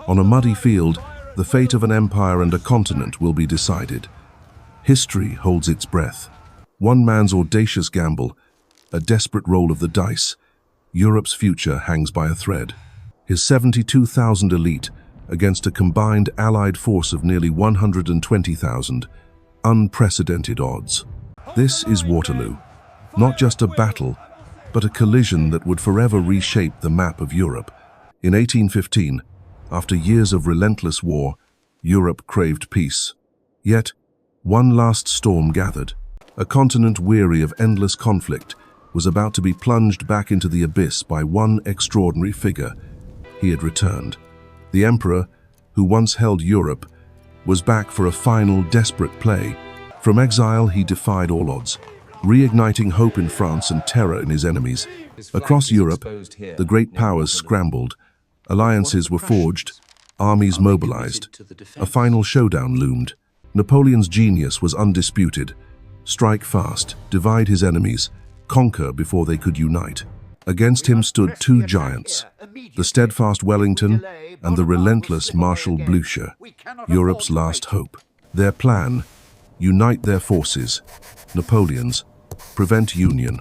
On a muddy field, the fate of an empire and a continent will be decided. History holds its breath. One man's audacious gamble, a desperate roll of the dice. Europe's future hangs by a thread. His 72,000 elite against a combined Allied force of nearly 120,000. Unprecedented odds. This is Waterloo. Not just a battle, but a collision that would forever reshape the map of Europe. In 1815, after years of relentless war, Europe craved peace. Yet, one last storm gathered. A continent weary of endless conflict was about to be plunged back into the abyss by one extraordinary figure. He had returned. The emperor, who once held Europe, was back for a final desperate play. From exile, he defied all odds, reigniting hope in France and terror in his enemies. Across Europe, the great powers scrambled. Alliances were forged, armies mobilized. A final showdown loomed. Napoleon's genius was undisputed. Strike fast, divide his enemies, conquer before they could unite. Against him stood two giants, the steadfast Wellington and the relentless Marshal Blücher, Europe's last hope. Their plan: unite their forces. Napoleon's: prevent union.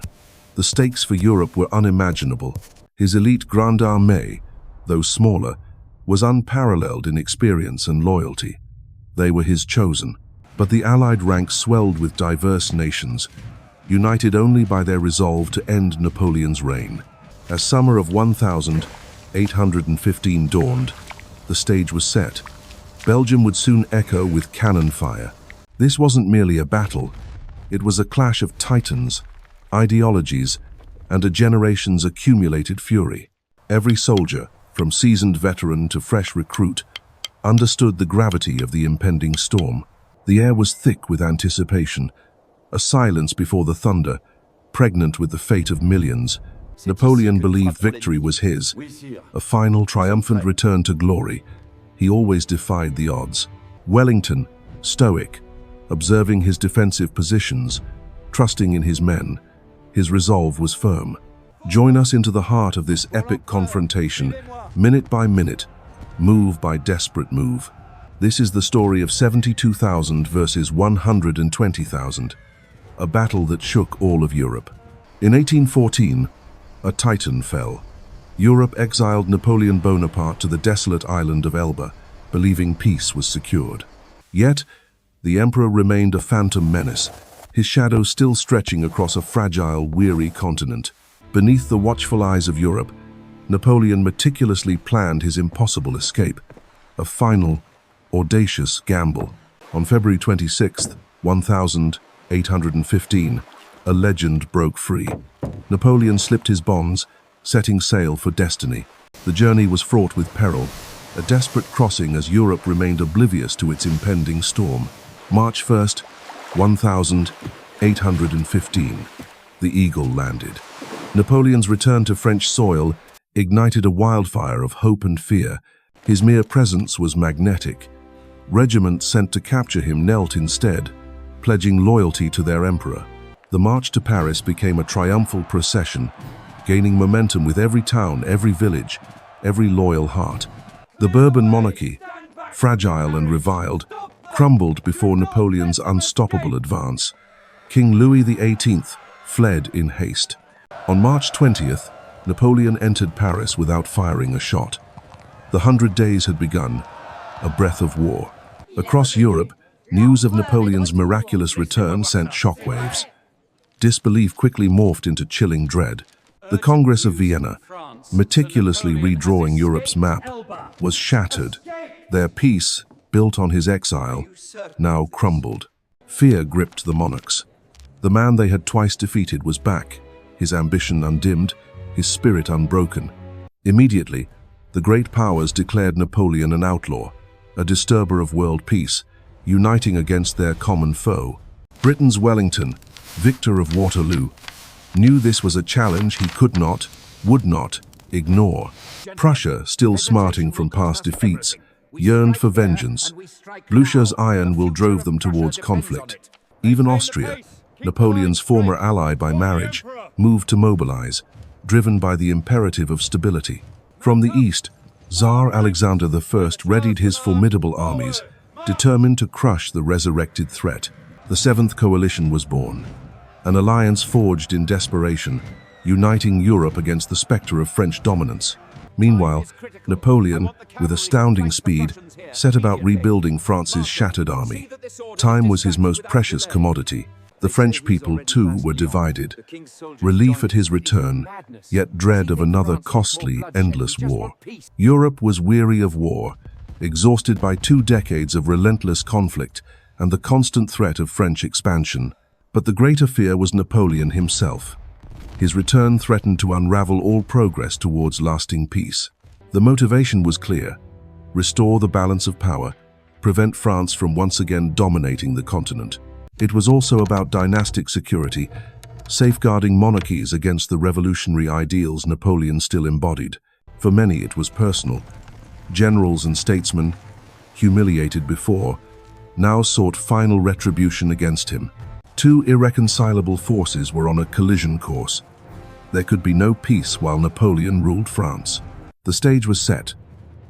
The stakes for Europe were unimaginable. His elite Grande Armée, though smaller, was unparalleled in experience and loyalty. They were his chosen. But the Allied ranks swelled with diverse nations, united only by their resolve to end Napoleon's reign. As summer of 1815 dawned, the stage was set. Belgium would soon echo with cannon fire. This wasn't merely a battle. It was a clash of titans, ideologies, and a generation's accumulated fury. Every soldier, from seasoned veteran to fresh recruit, understood the gravity of the impending storm. The air was thick with anticipation, a silence before the thunder, pregnant with the fate of millions. Napoleon believed victory was his, a final triumphant return to glory. He always defied the odds. Wellington, stoic, observing his defensive positions, trusting in his men. His resolve was firm. Join us into the heart of this epic confrontation, minute by minute, move by desperate move. This is the story of 72,000 versus 120,000, a battle that shook all of Europe. In 1814, a titan fell. Europe exiled Napoleon Bonaparte to the desolate island of Elba, believing peace was secured. Yet, the emperor remained a phantom menace, his shadow still stretching across a fragile, weary continent. Beneath the watchful eyes of Europe, Napoleon meticulously planned his impossible escape, a final, audacious gamble. On February 26, 1815, a legend broke free. Napoleon slipped his bonds, setting sail for destiny. The journey was fraught with peril, a desperate crossing as Europe remained oblivious to its impending storm. March 1st, 1815, the Eagle landed. Napoleon's return to French soil ignited a wildfire of hope and fear. His mere presence was magnetic. Regiments sent to capture him knelt instead, pledging loyalty to their emperor. The march to Paris became a triumphal procession, gaining momentum with every town, every village, every loyal heart. The Bourbon monarchy, fragile and reviled, crumbled before Napoleon's unstoppable advance. King Louis XVIII fled in haste. On March 20th, Napoleon entered Paris without firing a shot. The 100 Days had begun, a breath of war. Across Europe, news of Napoleon's miraculous return sent shockwaves. Disbelief quickly morphed into chilling dread. The Congress of Vienna, meticulously redrawing Europe's map, was shattered. Their peace, built on his exile, now crumbled. Fear gripped the monarchs. The man they had twice defeated was back, his ambition undimmed, his spirit unbroken. Immediately, the great powers declared Napoleon an outlaw, a disturber of world peace, uniting against their common foe. Britain's Wellington, victor of Waterloo, knew this was a challenge he could not, would not, ignore. Prussia, still smarting from past defeats, yearned for vengeance. Blücher's iron will drove them towards conflict. Even Austria, Napoleon's former ally by marriage, moved to mobilize, driven by the imperative of stability. From the east, Tsar Alexander I readied his formidable armies, determined to crush the resurrected threat. The Seventh Coalition was born, an alliance forged in desperation, uniting Europe against the specter of French dominance. Meanwhile, Napoleon, with astounding speed, set about rebuilding France's shattered army. Time was his most precious commodity. The French people, too, were divided. Relief at his return, yet dread of another costly, endless war. Europe was weary of war, exhausted by 2 decades of relentless conflict and the constant threat of French expansion. But the greater fear was Napoleon himself. His return threatened to unravel all progress towards lasting peace. The motivation was clear: restore the balance of power, prevent France from once again dominating the continent. It was also about dynastic security, safeguarding monarchies against the revolutionary ideals Napoleon still embodied. For many, it was personal. Generals and statesmen, humiliated before, now sought final retribution against him. 2 irreconcilable forces were on a collision course. There could be no peace while Napoleon ruled France. The stage was set.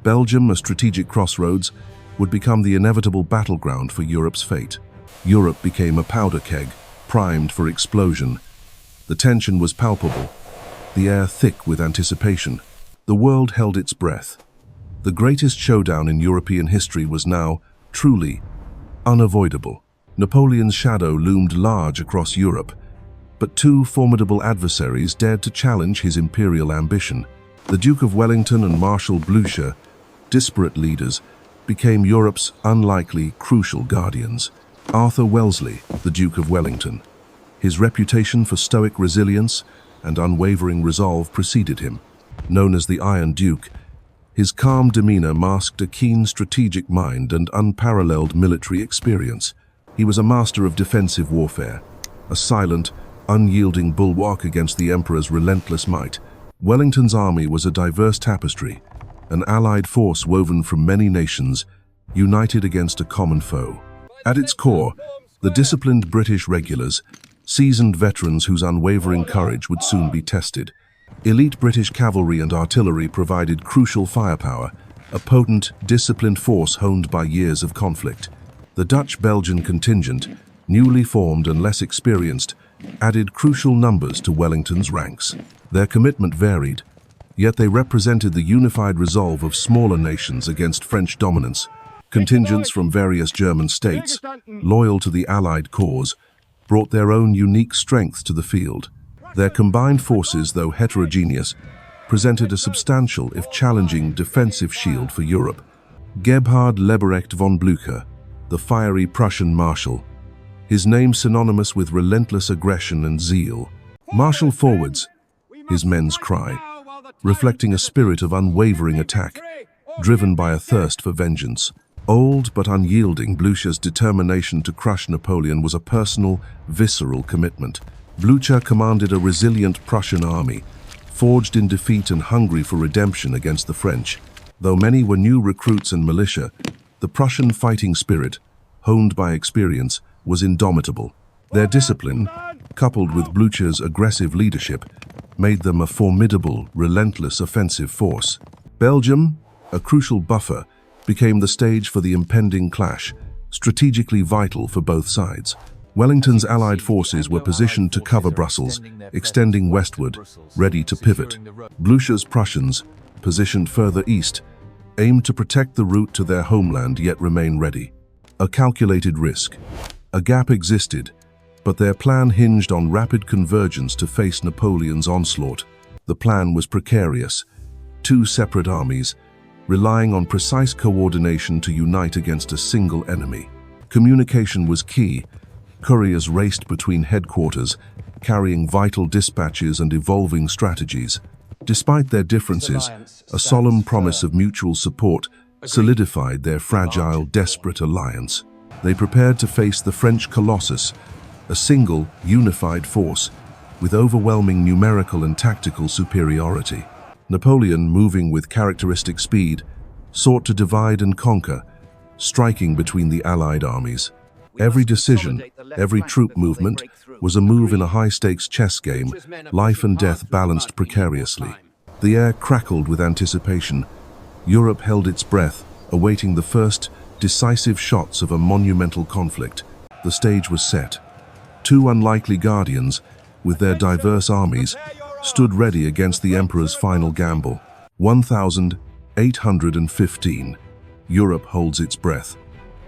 Belgium, a strategic crossroads, would become the inevitable battleground for Europe's fate. Europe became a powder keg, primed for explosion. The tension was palpable, the air thick with anticipation. The world held its breath. The greatest showdown in European history was now, truly, unavoidable. Napoleon's shadow loomed large across Europe, but 2 formidable adversaries dared to challenge his imperial ambition. The Duke of Wellington and Marshal Blücher, disparate leaders, became Europe's unlikely, crucial guardians. Arthur Wellesley, the Duke of Wellington. His reputation for stoic resilience and unwavering resolve preceded him. Known as the Iron Duke, his calm demeanor masked a keen strategic mind and unparalleled military experience. He was a master of defensive warfare, a silent, unyielding bulwark against the Emperor's relentless might. Wellington's army was a diverse tapestry, an allied force woven from many nations, united against a common foe. At its core, the disciplined British regulars, seasoned veterans whose unwavering courage would soon be tested. Elite British cavalry and artillery provided crucial firepower, a potent, disciplined force honed by years of conflict. The Dutch-Belgian contingent, newly formed and less experienced, added crucial numbers to Wellington's ranks. Their commitment varied, yet they represented the unified resolve of smaller nations against French dominance. Contingents from various German states, loyal to the Allied cause, brought their own unique strength to the field. Their combined forces, though heterogeneous, presented a substantial, if challenging, defensive shield for Europe. Gebhard Leberecht von Blücher, the fiery Prussian marshal, his name synonymous with relentless aggression and zeal. Marshal forwards, his men's cry, reflecting a spirit of unwavering attack, driven by a thirst for vengeance. Old but unyielding, Blücher's determination to crush Napoleon was a personal, visceral commitment. Blücher commanded a resilient Prussian army, forged in defeat and hungry for redemption against the French. Though many were new recruits and militia, the Prussian fighting spirit, honed by experience, was indomitable. Their discipline, coupled with Blücher's aggressive leadership, made them a formidable, relentless offensive force. Belgium, a crucial buffer, became the stage for the impending clash, strategically vital for both sides. Wellington's allied forces were positioned to cover Brussels, extending westward, ready to pivot. Blücher's Prussians, positioned further east, aimed to protect the route to their homeland yet remain ready. A calculated risk. A gap existed, but their plan hinged on rapid convergence to face Napoleon's onslaught. The plan was precarious. 2 separate armies, relying on precise coordination to unite against a single enemy. Communication was key. Couriers raced between headquarters, carrying vital dispatches and evolving strategies. Despite their differences, a solemn promise of mutual support solidified their fragile, desperate alliance. They prepared to face the French Colossus, a single, unified force, with overwhelming numerical and tactical superiority. Napoleon, moving with characteristic speed, sought to divide and conquer, striking between the Allied armies. Every decision, every troop movement, was a move in a high-stakes chess game, life and death balanced precariously. The air crackled with anticipation, Europe held its breath, awaiting the first decisive shots of a monumental conflict. The stage was set. Two unlikely guardians, with their diverse armies, stood ready against the Emperor's final gamble. 1815. Europe holds its breath.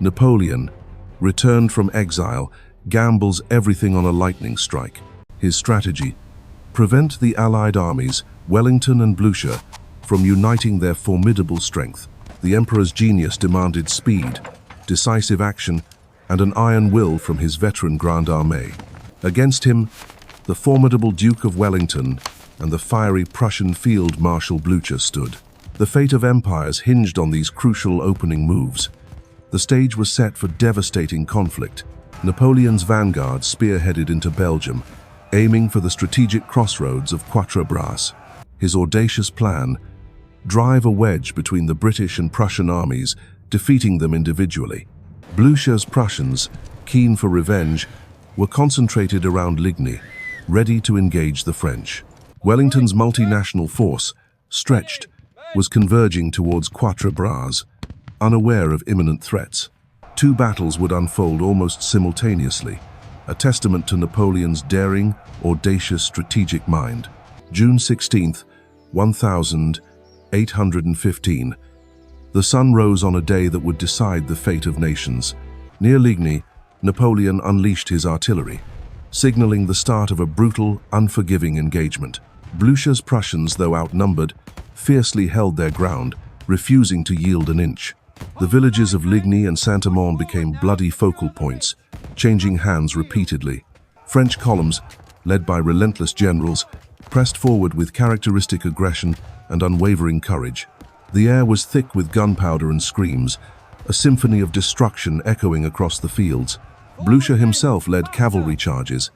Napoleon, returned from exile, gambles everything on a lightning strike. His strategy: prevent the Allied armies, Wellington and Blücher, from uniting their formidable strength. The Emperor's genius demanded speed, decisive action, and an iron will from his veteran Grande Armée. Against him, the formidable Duke of Wellington and the fiery Prussian Field Marshal Blücher stood. The fate of empires hinged on these crucial opening moves. The stage was set for devastating conflict. Napoleon's vanguard spearheaded into Belgium, aiming for the strategic crossroads of Quatre Bras. His audacious plan: drive a wedge between the British and Prussian armies, defeating them individually. Blücher's Prussians, keen for revenge, were concentrated around Ligny, ready to engage the French. Wellington's multinational force, stretched, was converging towards Quatre Bras, unaware of imminent threats. Two battles would unfold almost simultaneously, a testament to Napoleon's daring, audacious strategic mind. June 16, 1815. The sun rose on a day that would decide the fate of nations. Near Ligny, Napoleon unleashed his artillery, signaling the start of a brutal, unforgiving engagement. Blücher's Prussians, though outnumbered, fiercely held their ground, refusing to yield an inch. The villages of Ligny and Saint-Amand became bloody focal points, changing hands repeatedly. French columns, led by relentless generals, pressed forward with characteristic aggression and unwavering courage. The air was thick with gunpowder and screams, a symphony of destruction echoing across the fields. Blücher himself led cavalry charges,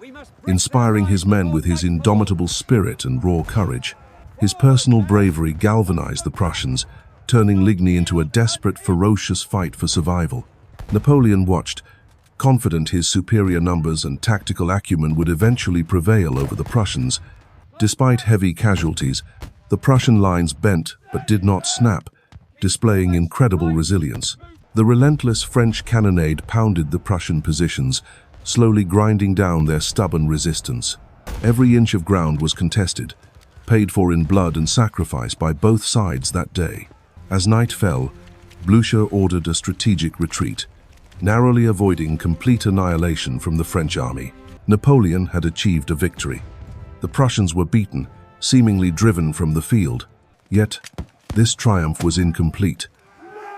inspiring his men with his indomitable spirit and raw courage. His personal bravery galvanized the Prussians, turning Ligny into a desperate, ferocious fight for survival. Napoleon watched, confident his superior numbers and tactical acumen would eventually prevail over the Prussians. Despite heavy casualties, the Prussian lines bent but did not snap, displaying incredible resilience. The relentless French cannonade pounded the Prussian positions, slowly grinding down their stubborn resistance. Every inch of ground was contested, paid for in blood and sacrifice by both sides that day. As night fell, Blücher ordered a strategic retreat, narrowly avoiding complete annihilation from the French army. Napoleon had achieved a victory. The Prussians were beaten, seemingly driven from the field. Yet, this triumph was incomplete.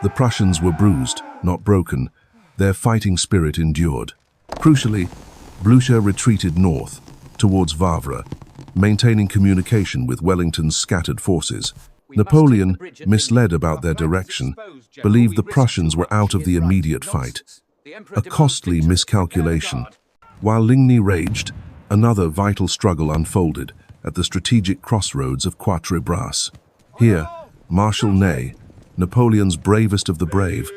The Prussians were bruised, not broken. Their fighting spirit endured. Crucially, Blücher retreated north, towards Wavre, maintaining communication with Wellington's scattered forces. Napoleon, misled about their direction, believed the Prussians were out of the immediate fight. A costly miscalculation. While Ligny raged, another vital struggle unfolded at the strategic crossroads of Quatre Bras. Here, Marshal Ney, Napoleon's bravest of the brave,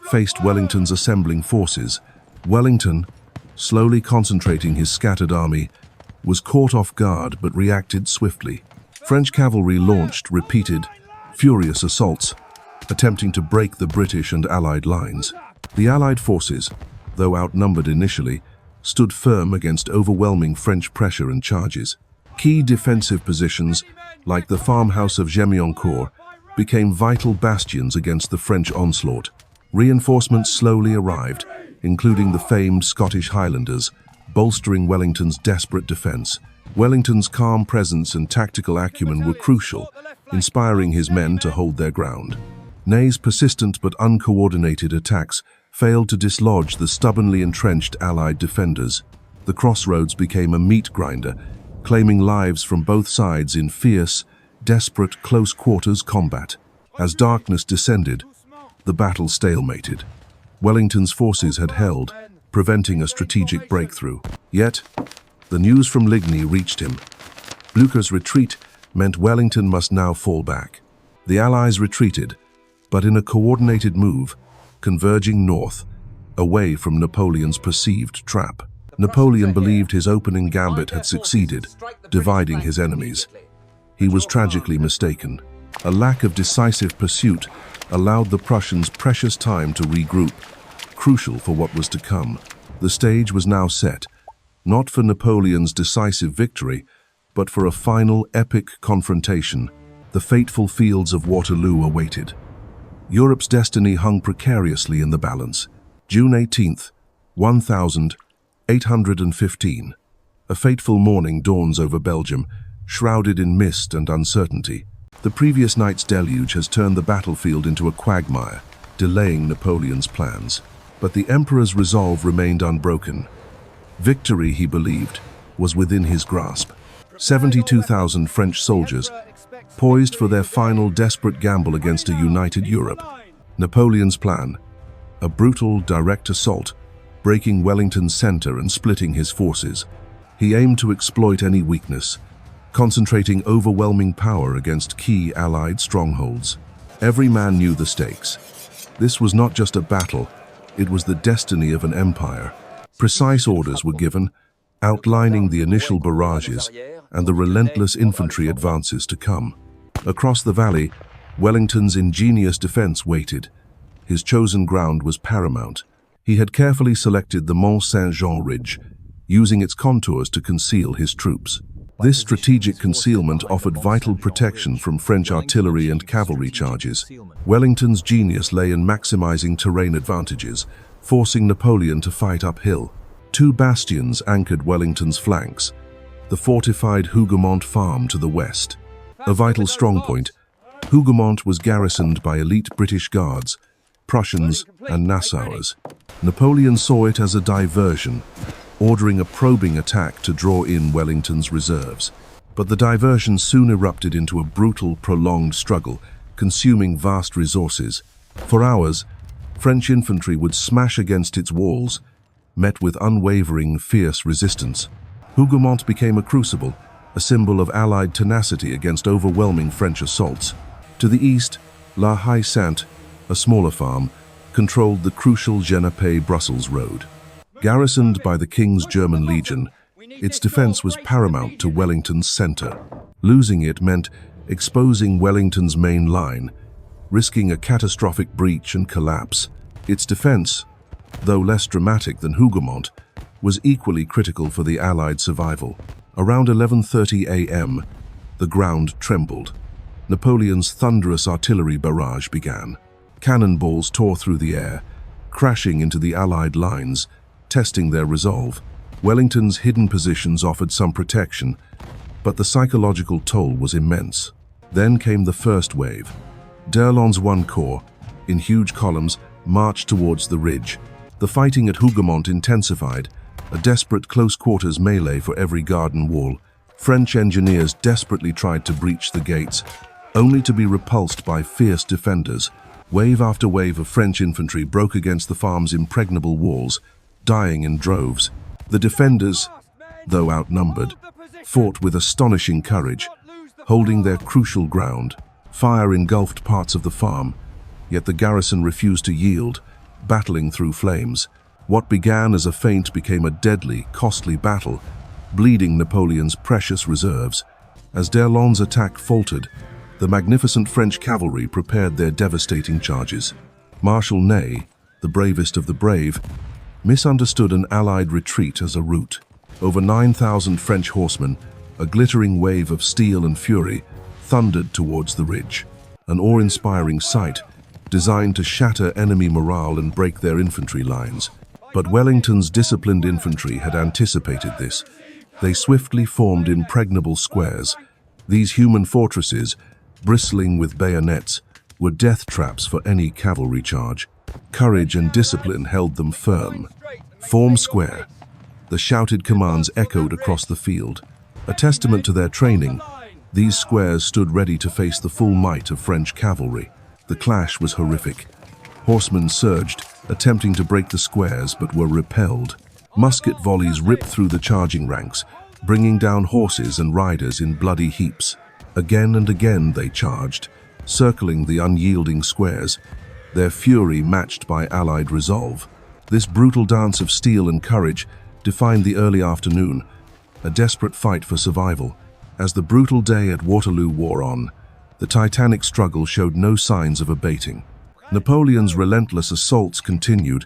faced Wellington's assembling forces. Wellington, slowly concentrating his scattered army, was caught off guard but reacted swiftly. French cavalry launched repeated, furious assaults, attempting to break the British and Allied lines. The Allied forces, though outnumbered initially, stood firm against overwhelming French pressure and charges. Key defensive positions, like the farmhouse of Gémioncourt, became vital bastions against the French onslaught. Reinforcements slowly arrived, including the famed Scottish Highlanders, bolstering Wellington's desperate defense. Wellington's calm presence and tactical acumen were crucial, inspiring his men to hold their ground. Ney's persistent but uncoordinated attacks failed to dislodge the stubbornly entrenched Allied defenders. The crossroads became a meat grinder, claiming lives from both sides in fierce, desperate close-quarters combat. As darkness descended, the battle stalemated. Wellington's forces had held, preventing a strategic breakthrough. Yet, the news from Ligny reached him. Blücher's retreat meant Wellington must now fall back. The Allies retreated, but in a coordinated move, converging north, away from Napoleon's perceived trap. Napoleon believed his opening gambit had succeeded, dividing his enemies. He was tragically mistaken. A lack of decisive pursuit allowed the Prussians precious time to regroup, crucial for what was to come. The stage was now set, not for Napoleon's decisive victory, but for a final epic confrontation. The fateful fields of Waterloo awaited. Europe's destiny hung precariously in the balance. June 18th, 1815. A fateful morning dawns over Belgium, shrouded in mist and uncertainty. The previous night's deluge has turned the battlefield into a quagmire, delaying Napoleon's plans. But the Emperor's resolve remained unbroken. Victory, he believed, was within his grasp. 72,000 French soldiers, poised for their final desperate gamble against a united Europe. Napoleon's plan, a brutal, direct assault, breaking Wellington's center and splitting his forces. He aimed to exploit any weakness, concentrating overwhelming power against key Allied strongholds. Every man knew the stakes. This was not just a battle, it was the destiny of an empire. Precise orders were given, outlining the initial barrages and the relentless infantry advances to come. Across the valley, Wellington's ingenious defense waited. His chosen ground was paramount. He had carefully selected the Mont Saint-Jean ridge, using its contours to conceal his troops. This strategic concealment offered vital protection from French artillery and cavalry charges. Wellington's genius lay in maximizing terrain advantages, forcing Napoleon to fight uphill. Two bastions anchored Wellington's flanks, the fortified Hougoumont farm to the west. A vital strongpoint, Hougoumont was garrisoned by elite British guards, Prussians and Nassauers. Napoleon saw it as a diversion, ordering a probing attack to draw in Wellington's reserves. But the diversion soon erupted into a brutal, prolonged struggle, consuming vast resources. For hours, French infantry would smash against its walls, met with unwavering, fierce resistance. Hougoumont became a crucible, a symbol of Allied tenacity against overwhelming French assaults. To the east, La Haye-Sainte, a smaller farm, controlled the crucial Genappe-Brussels road. Garrisoned by the King's German Legion, its defense was paramount to Wellington's center. Losing it meant exposing Wellington's main line, risking a catastrophic breach and collapse. Its defense, though less dramatic than Hougoumont, was equally critical for the Allied survival. Around 11:30 a.m., the ground trembled. Napoleon's thunderous artillery barrage began. Cannonballs tore through the air, crashing into the Allied lines, testing their resolve. Wellington's hidden positions offered some protection, but the psychological toll was immense. Then came the first wave. d'Erlon's I Corps, in huge columns, marched towards the ridge. The fighting at Hougoumont intensified, a desperate close-quarters melee for every garden wall. French engineers desperately tried to breach the gates, only to be repulsed by fierce defenders. Wave after wave of French infantry broke against the farm's impregnable walls, dying in droves. The defenders, though outnumbered, fought with astonishing courage, holding their crucial ground. Fire engulfed parts of the farm, yet the garrison refused to yield, battling through flames. What began as a feint became a deadly, costly battle, bleeding Napoleon's precious reserves. As d'Erlon's attack faltered, the magnificent French cavalry prepared their devastating charges. Marshal Ney, the bravest of the brave, misunderstood an Allied retreat as a rout. Over 9,000 French horsemen, a glittering wave of steel and fury, thundered towards the ridge. An awe-inspiring sight, designed to shatter enemy morale and break their infantry lines. But Wellington's disciplined infantry had anticipated this. They swiftly formed impregnable squares. These human fortresses, bristling with bayonets, were death traps for any cavalry charge. Courage and discipline held them firm. Form square. The shouted commands echoed across the field. A testament to their training, these squares stood ready to face the full might of French cavalry. The clash was horrific. Horsemen surged, attempting to break the squares, but were repelled. Musket volleys ripped through the charging ranks, bringing down horses and riders in bloody heaps. Again and again they charged, circling the unyielding squares, their fury matched by Allied resolve. This brutal dance of steel and courage defined the early afternoon, a desperate fight for survival. As the brutal day at Waterloo wore on, The titanic struggle showed no signs of abating. Napoleon's relentless assaults continued,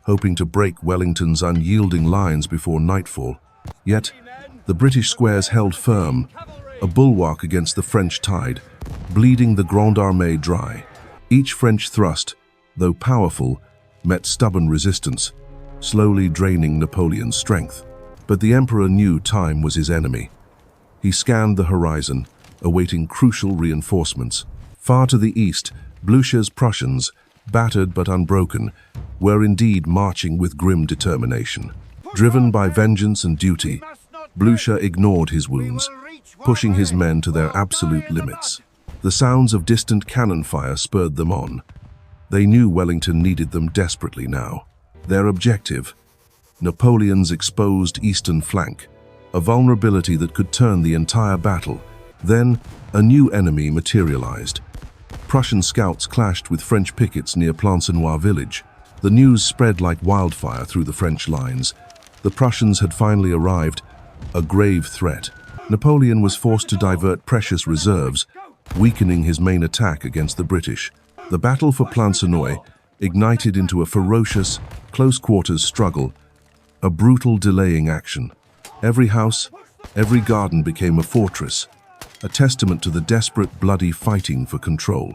hoping to break Wellington's unyielding lines before nightfall. Yet, the British squares held firm, a bulwark against the French tide, bleeding the Grande Armée dry. Each French thrust, though powerful, met stubborn resistance, slowly draining Napoleon's strength. But the Emperor knew time was his enemy. He scanned the horizon, awaiting crucial reinforcements. Far to the east, Blücher's Prussians, battered but unbroken, were indeed marching with grim determination. Driven by vengeance and duty, Blücher ignored his wounds, pushing his men to their absolute limits. The sounds of distant cannon fire spurred them on. They knew Wellington needed them desperately now. Their objective: Napoleon's exposed eastern flank, a vulnerability that could turn the entire battle. Then, a new enemy materialized. Prussian scouts clashed with French pickets near Plancenoit village. The news spread like wildfire through the French lines. The Prussians had finally arrived, a grave threat. Napoleon was forced to divert precious reserves, weakening his main attack against the British. The battle for Plancenoit ignited into a ferocious, close-quarters struggle, a brutal delaying action. Every house, every garden became a fortress, a testament to the desperate, bloody fighting for control.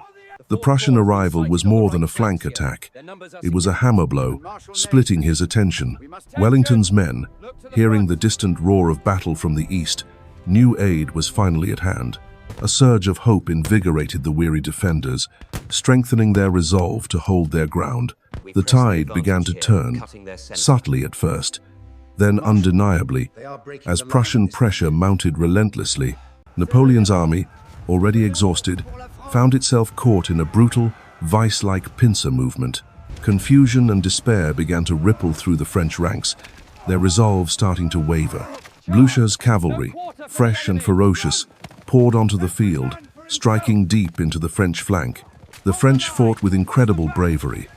The Prussian arrival was more than a flank attack. It was a hammer blow, splitting his attention. Wellington's men, hearing the distant roar of battle from the east, knew aid was finally at hand. A surge of hope invigorated the weary defenders, strengthening their resolve to hold their ground. The tide began to turn, subtly at first, then undeniably, as Prussian pressure mounted relentlessly. Napoleon's army, already exhausted, found itself caught in a brutal, vice-like pincer movement. Confusion and despair began to ripple through the French ranks, their resolve starting to waver. Blücher's cavalry, fresh and ferocious, poured onto the field, striking deep into the French flank. The French fought with incredible bravery,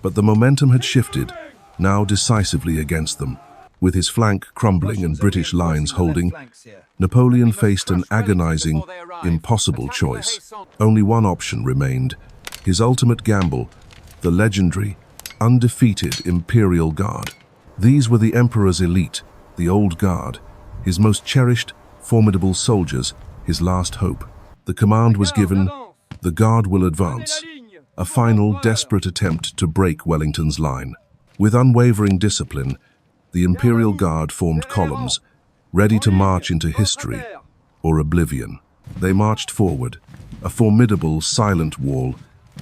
but the momentum had shifted, now decisively against them. With his flank crumbling and British lines holding, Napoleon faced an agonizing, impossible choice. Only one option remained: his ultimate gamble, the legendary, undefeated Imperial Guard. These were the Emperor's elite, the Old Guard, his most cherished, formidable soldiers, his last hope. The command was given: the Guard will advance. A final, desperate attempt to break Wellington's line. With unwavering discipline, the Imperial Guard formed columns, ready to march into history or oblivion. They marched forward, a formidable, silent wall,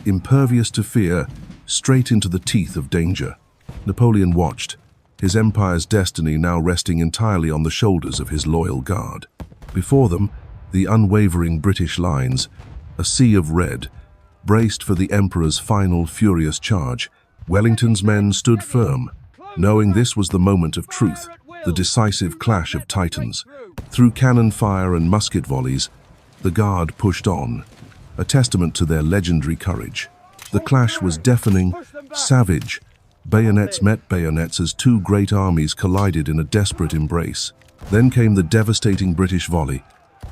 impervious to fear, straight into the teeth of danger. Napoleon watched, his empire's destiny now resting entirely on the shoulders of his loyal guard. Before them, the unwavering British lines, a sea of red, braced for the Emperor's final furious charge. Wellington's men stood firm, knowing this was the moment of truth, the decisive clash of titans. Through cannon fire and musket volleys, the Guard pushed on, a testament to their legendary courage. The clash was deafening, savage. Bayonets met bayonets as two great armies collided in a desperate embrace. Then came the devastating British volley,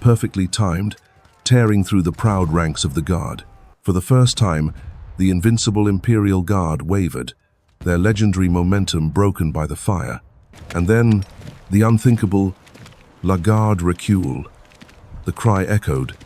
perfectly timed, tearing through the proud ranks of the Guard. For the first time, the invincible Imperial Guard wavered, their legendary momentum broken by the fire. And then, the unthinkable "La Garde recule." The cry echoed,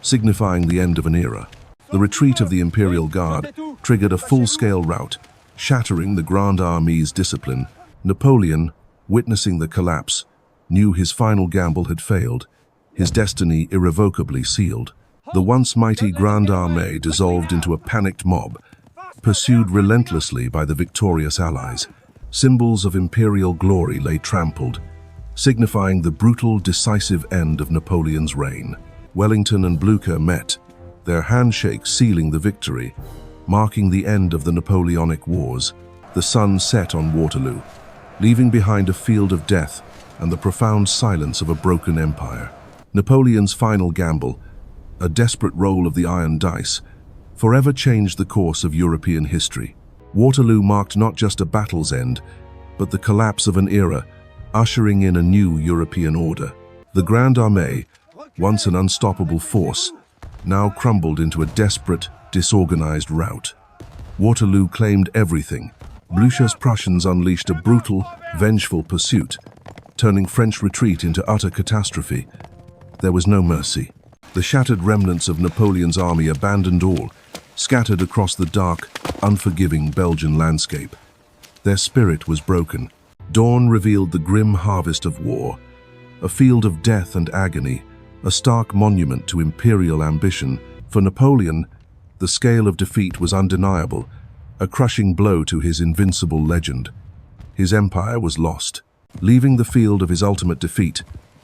signifying the end of an era. The retreat of the Imperial Guard triggered a full-scale rout, shattering the Grande Armée's discipline. Napoleon, witnessing the collapse, knew his final gamble had failed, his destiny irrevocably sealed. The once mighty Grande Armée dissolved into a panicked mob, pursued relentlessly by the victorious Allies. Symbols of imperial glory lay trampled, signifying the brutal, decisive end of Napoleon's reign. Wellington and Blücher met, their handshake sealing the victory, marking the end of the Napoleonic Wars. The sun set on Waterloo, leaving behind a field of death and the profound silence of a broken empire. Napoleon's final gamble, a desperate roll of the iron dice, forever changed the course of European history. Waterloo marked not just a battle's end, but the collapse of an era, ushering in a new European order. The Grande Armée, once an unstoppable force, now crumbled into a desperate, disorganized rout. Waterloo claimed everything. Blücher's Prussians unleashed a brutal, vengeful pursuit, turning French retreat into utter catastrophe. There was no mercy. The shattered remnants of Napoleon's army abandoned all, scattered across the dark, unforgiving Belgian landscape. Their spirit was broken. Dawn revealed the grim harvest of war, a field of death and agony, a stark monument to imperial ambition. For Napoleon, the scale of defeat was undeniable, a crushing blow to his invincible legend. His empire was lost. Leaving the field of his ultimate defeat,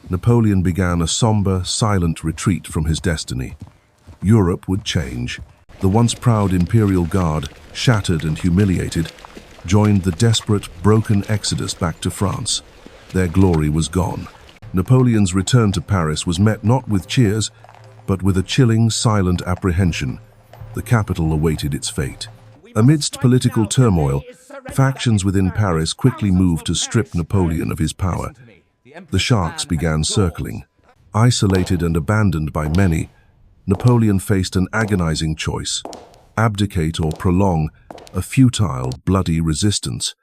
Napoleon began a somber, silent retreat from his destiny. Europe would change. The once proud imperial guard, shattered and humiliated, joined the desperate, broken exodus back to France. Their glory was gone. Napoleon's return to Paris was met not with cheers, but with a chilling, silent apprehension. The capital awaited its fate. Amidst political turmoil, factions within Paris quickly moved to strip Napoleon of his power. The sharks began circling. Isolated and abandoned by many, Napoleon faced an agonizing choice: abdicate or prolong a futile, bloody resistance.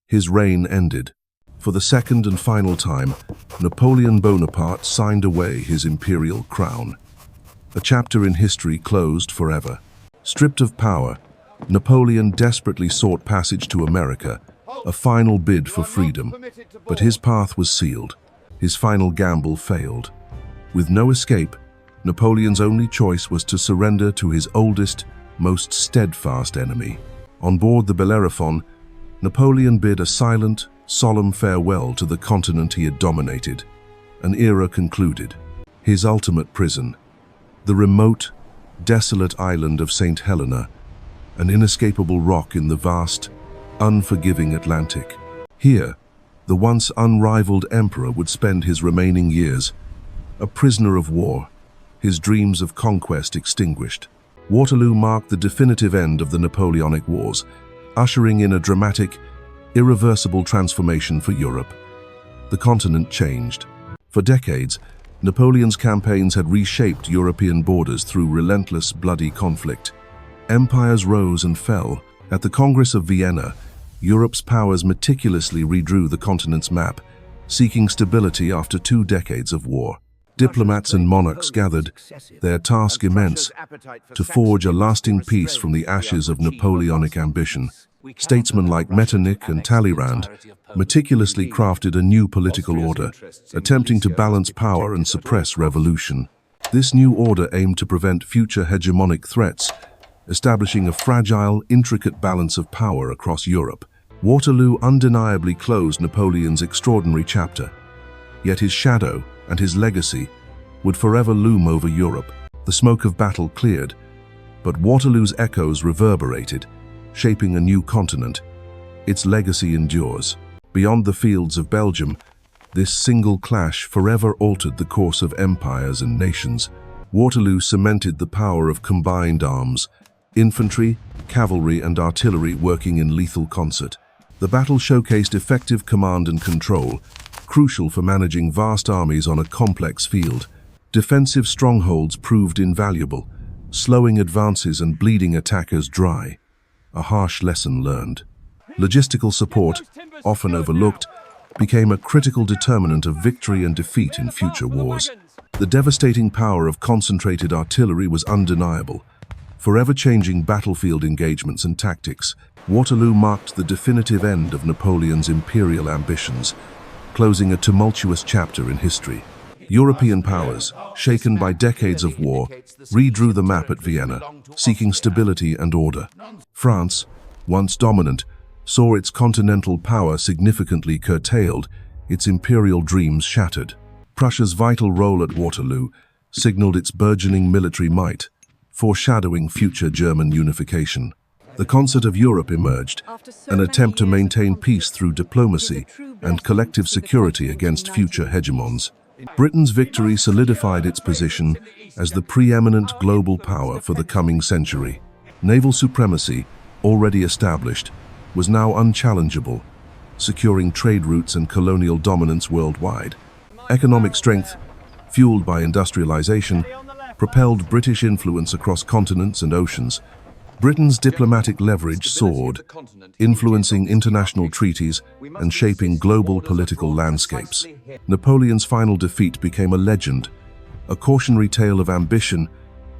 His reign ended. For the second and final time, Napoleon Bonaparte signed away his imperial crown. A chapter in history closed forever. Stripped of power, Napoleon desperately sought passage to America, a final bid for freedom. But his path was sealed. His final gamble failed. With no escape, Napoleon's only choice was to surrender to his oldest, most steadfast enemy. On board the Bellerophon, Napoleon bid a silent, solemn farewell to the continent he had dominated. An era concluded. His ultimate prison, the remote, desolate island of St. Helena, an inescapable rock in the vast, unforgiving Atlantic. Here, the once unrivaled emperor would spend his remaining years, a prisoner of war, his dreams of conquest extinguished. Waterloo marked the definitive end of the Napoleonic Wars, ushering in a dramatic, irreversible transformation for Europe. The continent changed. For decades, Napoleon's campaigns had reshaped European borders through relentless, bloody conflict. Empires rose and fell. At the Congress of Vienna, Europe's powers meticulously redrew the continent's map, seeking stability after 2 decades of war. Diplomats and monarchs gathered, their task immense, to forge a lasting peace from the ashes of Napoleonic ambition. Statesmen like Metternich and Talleyrand meticulously crafted a new political order, attempting to balance power and suppress revolution. This new order aimed to prevent future hegemonic threats, establishing a fragile, intricate balance of power across Europe. Waterloo undeniably closed Napoleon's extraordinary chapter. Yet his shadow and his legacy would forever loom over Europe. The smoke of battle cleared, but Waterloo's echoes reverberated, shaping a new continent. Its legacy endures. Beyond the fields of Belgium, this single clash forever altered the course of empires and nations. Waterloo cemented the power of combined arms, infantry, cavalry, and artillery working in lethal concert. The battle showcased effective command and control, crucial for managing vast armies on a complex field. Defensive strongholds proved invaluable, slowing advances and bleeding attackers dry. A harsh lesson learned. Logistical support, often overlooked, became a critical determinant of victory and defeat in future wars. The devastating power of concentrated artillery was undeniable, forever changing battlefield engagements and tactics. Waterloo marked the definitive end of Napoleon's imperial ambitions, closing a tumultuous chapter in history. European powers, shaken by decades of war, redrew the map at Vienna, seeking stability and order. France, once dominant, saw its continental power significantly curtailed, its imperial dreams shattered. Prussia's vital role at Waterloo signaled its burgeoning military might, foreshadowing future German unification. The concert of Europe emerged, an attempt to maintain peace through diplomacy and collective security against future hegemons. Britain's victory solidified its position as the preeminent global power for the coming century. Naval supremacy, already established, was now unchallengeable, securing trade routes and colonial dominance worldwide. Economic strength, fueled by industrialization, propelled British influence across continents and oceans. Britain's diplomatic leverage soared, influencing international treaties and shaping global political landscapes. Napoleon's final defeat became a legend, a cautionary tale of ambition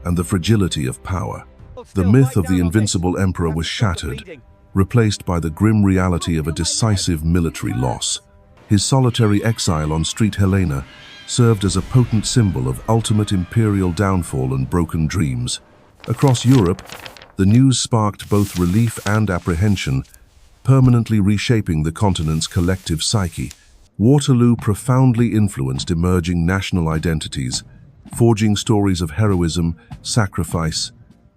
and the fragility of power. The myth of the invincible emperor was shattered, replaced by the grim reality of a decisive military loss. His solitary exile on Street Helena served as a potent symbol of ultimate imperial downfall and broken dreams. Across Europe, the news sparked both relief and apprehension, permanently reshaping the continent's collective psyche. Waterloo profoundly influenced emerging national identities, forging stories of heroism, sacrifice,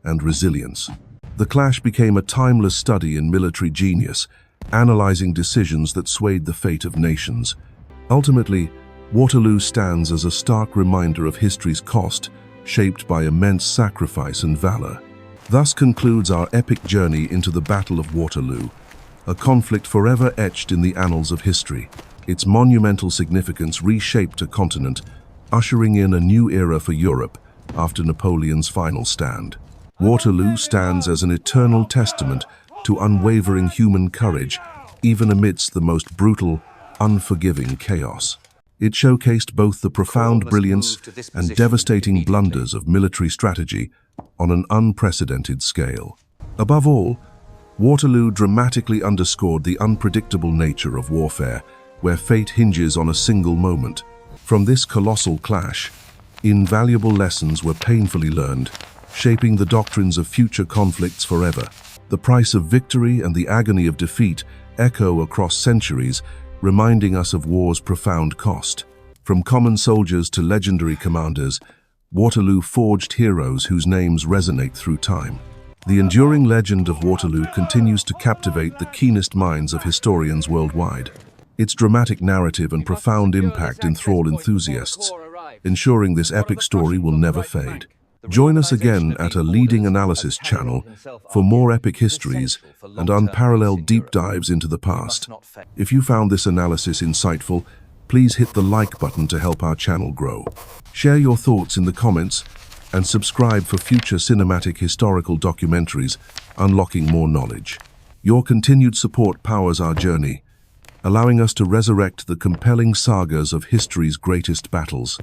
and resilience. The clash became a timeless study in military genius, analyzing decisions that swayed the fate of nations. Ultimately, Waterloo stands as a stark reminder of history's cost, shaped by immense sacrifice and valor. Thus concludes our epic journey into the Battle of Waterloo, a conflict forever etched in the annals of history. Its monumental significance reshaped a continent, ushering in a new era for Europe after Napoleon's final stand. Waterloo stands as an eternal testament to unwavering human courage, even amidst the most brutal, unforgiving chaos. It showcased both the profound brilliance and devastating blunders of military strategy on an unprecedented scale. Above all, Waterloo dramatically underscored the unpredictable nature of warfare, where fate hinges on a single moment. From this colossal clash, invaluable lessons were painfully learned, shaping the doctrines of future conflicts forever. The price of victory and the agony of defeat echo across centuries, reminding us of war's profound cost. From common soldiers to legendary commanders, Waterloo forged heroes whose names resonate through time. The enduring legend of Waterloo continues to captivate the keenest minds of historians worldwide. Its dramatic narrative and profound impact enthrall enthusiasts, ensuring this epic story will never fade. Join us again at a leading analysis channel for more epic histories and unparalleled deep dives into the past. If you found this analysis insightful, please hit the like button to help our channel grow. Share your thoughts in the comments and subscribe for future cinematic historical documentaries unlocking more knowledge. Your continued support powers our journey, allowing us to resurrect the compelling sagas of history's greatest battles.